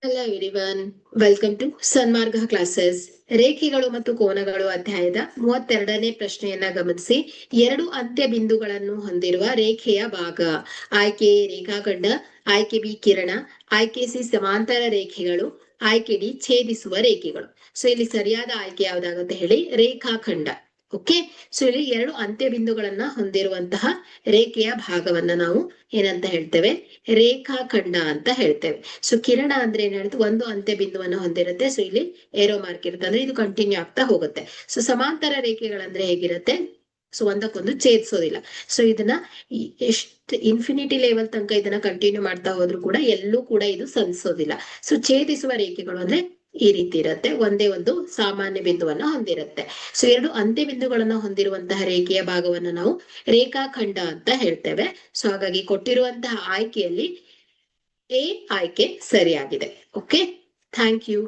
Hello everyone, welcome to Sanmarga classes. ರೇಖೆಗಳು ಮತ್ತು ಕೋನಗಳು ಅಧ್ಯಾಯದ 32ನೇ ಪ್ರಶ್ನೆಯನ್ನ ಗಮನಿಸಿ. ಎರಡು ಅಂತ್ಯ ಬಿಂದುಗಳನ್ನು ಹೊಂದಿರುವ ರೇಖೆಯ ಭಾಗ. ಆಯ್ಕೆ ಎ ರೇಖಾಖಂಡ, ಆಯ್ಕೆ ಬಿ ಕಿರಣ, ಆಯ್ಕೆ ಸಿ ಸಮಾಂತರ ರೇಖೆಗಳು, ಆಯ್ಕೆ ಡಿ ಛೇದಿಸುವ ರೇಖೆಗಳು. ಸೊ ಇಲ್ಲಿ ಸರಿಯಾದ ಆಯ್ಕೆ ಯಾವ್ದಾಗುತ್ತೆ ಹೇಳಿ? ರೇಖಾಖಂಡ. ಓಕೆ, ಸೊ ಇಲ್ಲಿ ಎರಡು ಅಂತ್ಯ ಬಿಂದುಗಳನ್ನ ಹೊಂದಿರುವಂತಹ ರೇಖೆಯ ಭಾಗವನ್ನ ನಾವು ಏನಂತ ಹೇಳ್ತೇವೆ? ರೇಖಾಖಂಡ ಅಂತ ಹೇಳ್ತೇವೆ. ಸೊ ಕಿರಣ ಅಂದ್ರೆ ಏನ್ ಹೇಳ್ತು? ಒಂದು ಅಂತ್ಯ ಬಿಂದುವನ್ನು ಹೊಂದಿರುತ್ತೆ. ಸೊ ಇಲ್ಲಿ ಏರೋ ಮಾರ್ಕ್ ಇರುತ್ತೆ, ಅಂದ್ರೆ ಇದು ಕಂಟಿನ್ಯೂ ಆಗ್ತಾ ಹೋಗುತ್ತೆ. ಸೊ ಸಮಾಂತರ ರೇಖೆಗಳಂದ್ರೆ ಹೇಗಿರುತ್ತೆ? ಸೊ ಒಂದಕ್ಕೊಂದು ಛೇದಿಸೋದಿಲ್ಲ. ಸೊ ಇದನ್ನ ಎಷ್ಟು ಇನ್ಫಿನಿಟಿ ಲೆವೆಲ್ ತನಕ ಇದನ್ನ ಕಂಟಿನ್ಯೂ ಮಾಡ್ತಾ ಹೋದ್ರು ಕೂಡ ಎಲ್ಲೂ ಕೂಡ ಇದು ಸಂಧಿಸೋದಿಲ್ಲ. ಸೊ ಛೇದಿಸುವ ರೇಖೆಗಳು ಅಂದ್ರೆ ಈ ರೀತಿ ಇರುತ್ತೆ, ಒಂದೇ ಒಂದು ಸಾಮಾನ್ಯ ಬಿಂದುವನ್ನ ಹೊಂದಿರುತ್ತೆ. ಸೊ ಎರಡು ಅಂತ್ಯ ಬಿಂದುಗಳನ್ನ ಹೊಂದಿರುವಂತಹ ರೇಖೆಯ ಭಾಗವನ್ನ ನಾವು ರೇಖಾಖಂಡ ಅಂತ ಹೇಳ್ತೇವೆ. ಸೊ ಹಾಗಾಗಿ ಕೊಟ್ಟಿರುವಂತಹ ಆಯ್ಕೆಯಲ್ಲಿ ಎ ಆಯ್ಕೆ ಸರಿಯಾಗಿದೆ. Okay, thank you.